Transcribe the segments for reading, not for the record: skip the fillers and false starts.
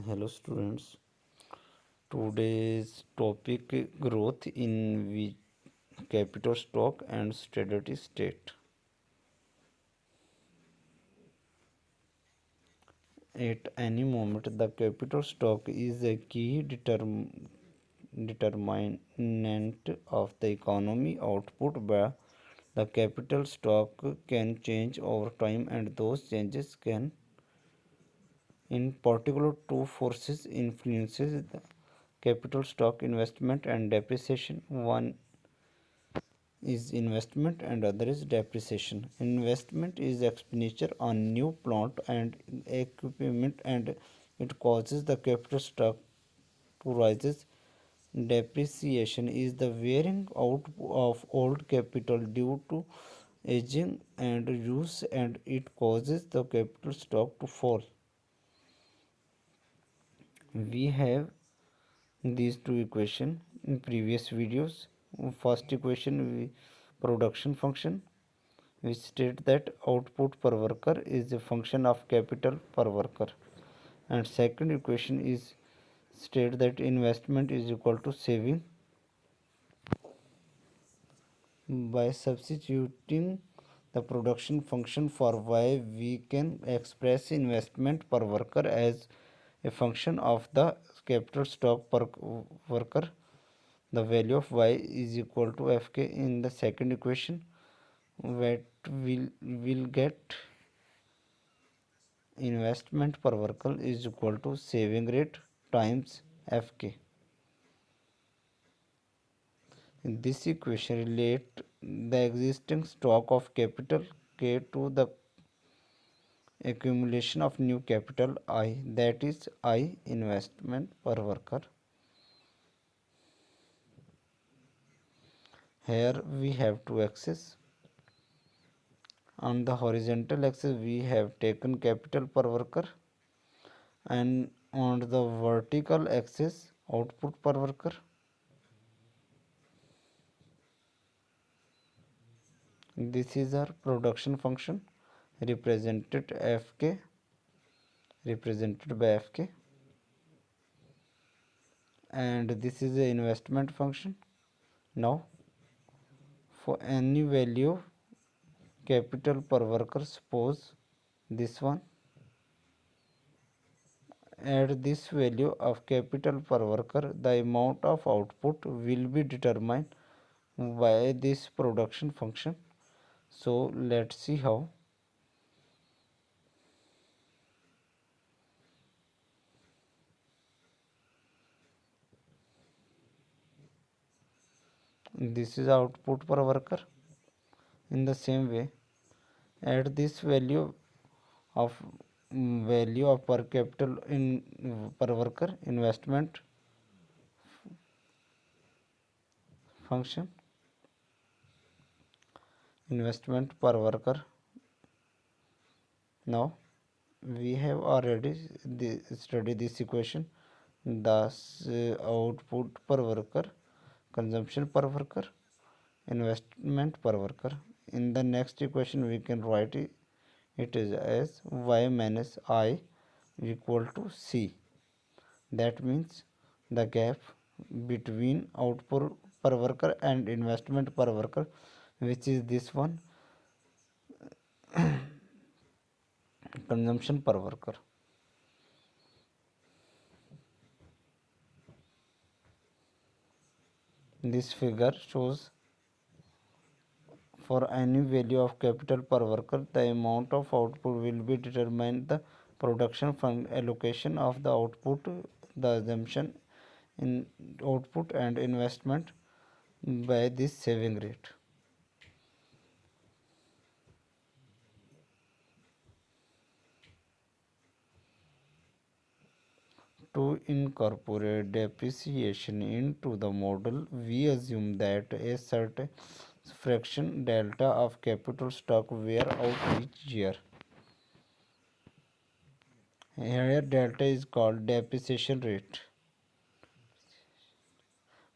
Hello students. Today's topic growth in capital stock and steady state. At any moment, the capital stock is a key determinant of the economy output. By the capital stock can change over time, and those changes can, in particular, two forces influences the capital stock: investment and depreciation. One is investment and other is depreciation. Investment is expenditure on new plant and equipment and it causes the capital stock to rises. Depreciation is the wearing out of old capital due to aging and use and it causes the capital stock to fall. We have these two equations in previous videos. First equation, production function, which state that output per worker is a function of capital per worker, and second equation is state that investment is equal to saving. By substituting the production function for y, we can express investment per worker as a function of the capital stock per worker. The value of y is equal to fk in the second equation. What will get investment per worker is equal to saving rate times fk. In this equation relate the existing stock of capital k to the accumulation of new capital I, that is I investment per worker. Here we have two axes. On the horizontal axis we have taken capital per worker, and on the vertical axis output per worker. This is our production function represented fk, represented by fk, and this is the investment function. Now for any value capital per worker, suppose this one, at this value of capital per worker the amount of output will be determined by this production function. So let's see how. This is output per worker. In the same way, at this of value of per capital in per worker investment function, investment per worker. Now we have already studied this equation. Thus output per worker, consumption per worker, investment per worker. In the next equation we can write it is as y minus I equal to c. That means the gap between output per worker and investment per worker, which is this one, consumption per worker. This figure shows for any value of capital per worker the amount of output will be determined the production from allocation of the output, the assumption in output and investment by this saving rate. To incorporate depreciation into the model, we assume that a certain fraction delta of capital stock wear out each year. Here delta is called depreciation rate.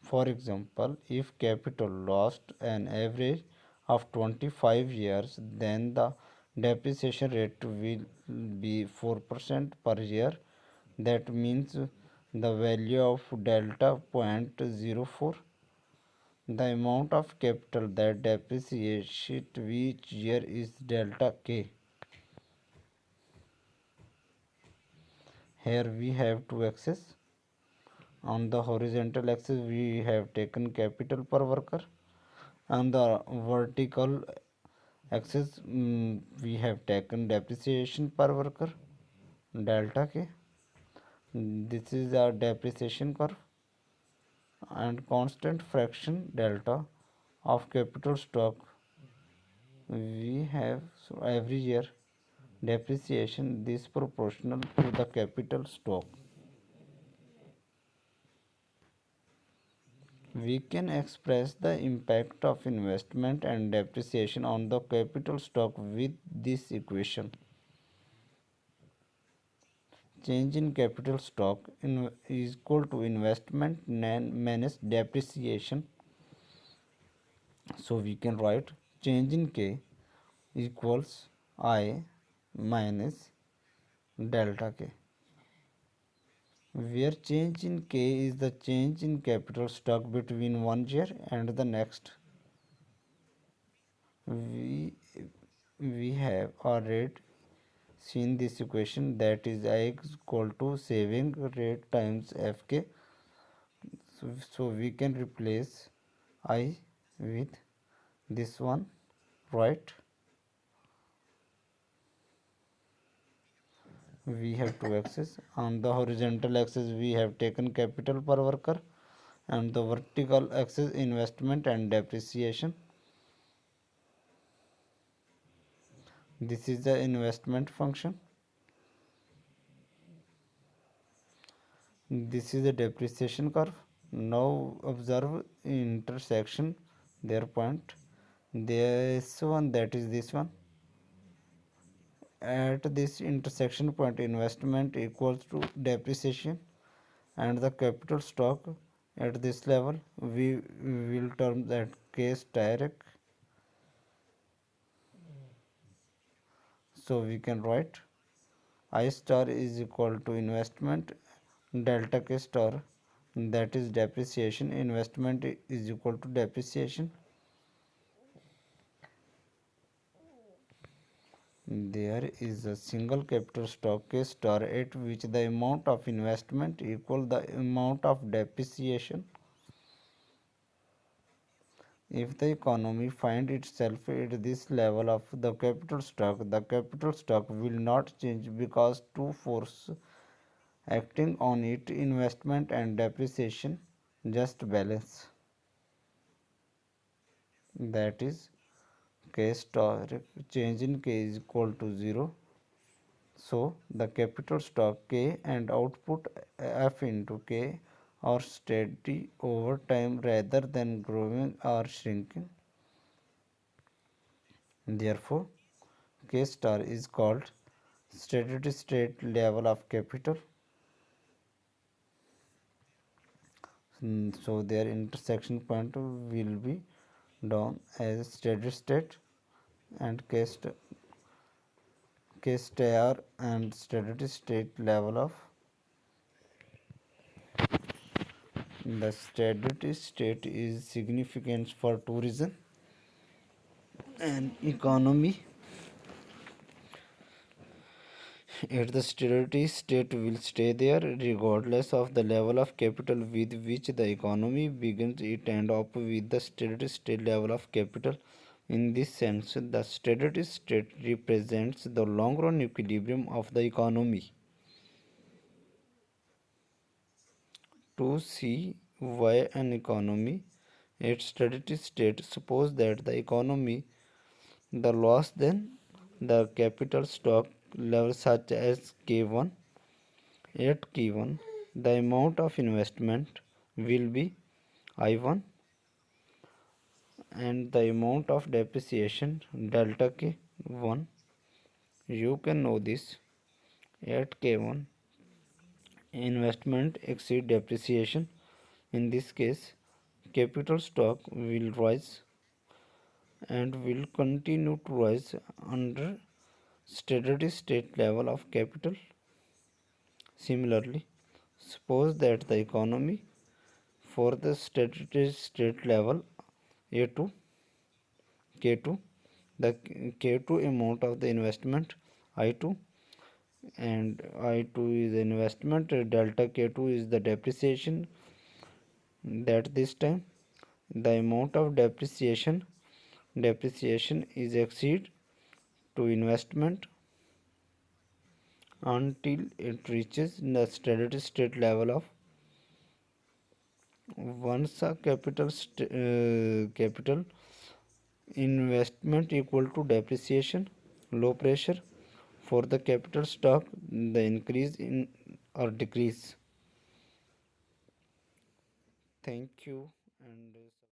For example, if capital lost an average of 25 years, then the depreciation rate will be 4% per year. That means the value of delta point 0.04. The amount of capital that depreciates each year is delta K. Here we have two axes. On the horizontal axis we have taken capital per worker. On the vertical axis we have taken depreciation per worker, delta K. This is our depreciation curve, and constant fraction delta of capital stock we have. So every year depreciation is proportional to the capital stock. We can express the impact of investment and depreciation on the capital stock with this equation. Change in capital stock is equal to investment minus depreciation. So we can write change in K equals I minus delta K, where change in K is the change in capital stock between one year and the next. We, we have already seen this equation, that is I is equal to saving rate times Fk. So we can replace I with this one, right? We have two axes. On the horizontal axis we have taken capital per worker, and the vertical axis investment and depreciation. This is the investment function. This is the depreciation curve. Now observe intersection their point. This one, that is this one. At this intersection point investment equals to depreciation and the capital stock. At this level we will term that case direct. So we can write I star is equal to investment delta K star, that is depreciation. Investment is equal to depreciation. There is a single capital stock K star at which the amount of investment equal the amount of depreciation. If the economy finds itself at this level of the capital stock will not change because two forces acting on it, investment and depreciation, just balance. That is K star, change in K is equal to 0. So the capital stock K and output F into K are steady over time rather than growing or shrinking. Therefore, K star is called steady state level of capital. So their intersection point will be down as steady state, and K star and steady state level of the steady state is significant for two reasons. An economy at the steady state will stay there regardless of the level of capital with which the economy begins. It end up with the steady state level of capital. In this sense, the steady state represents the long run equilibrium of the economy. To see why an economy at steady state, suppose that the economy the loss then the capital stock level such as K1. At K1 the amount of investment will be I1 and the amount of depreciation delta K1. You can know this. At K1 investment exceed depreciation. In this case capital stock will rise and will continue to rise under steady state level of capital. Similarly, suppose that the economy for the steady state level A2 K2, the K2 amount of the investment I2, and I2 is the investment, delta K2 is the depreciation. That this time the amount of depreciation is exceed to investment until it reaches the steady state level of once a capital investment equal to depreciation. Low pressure for the capital stock, the increase in or decrease. Thank you and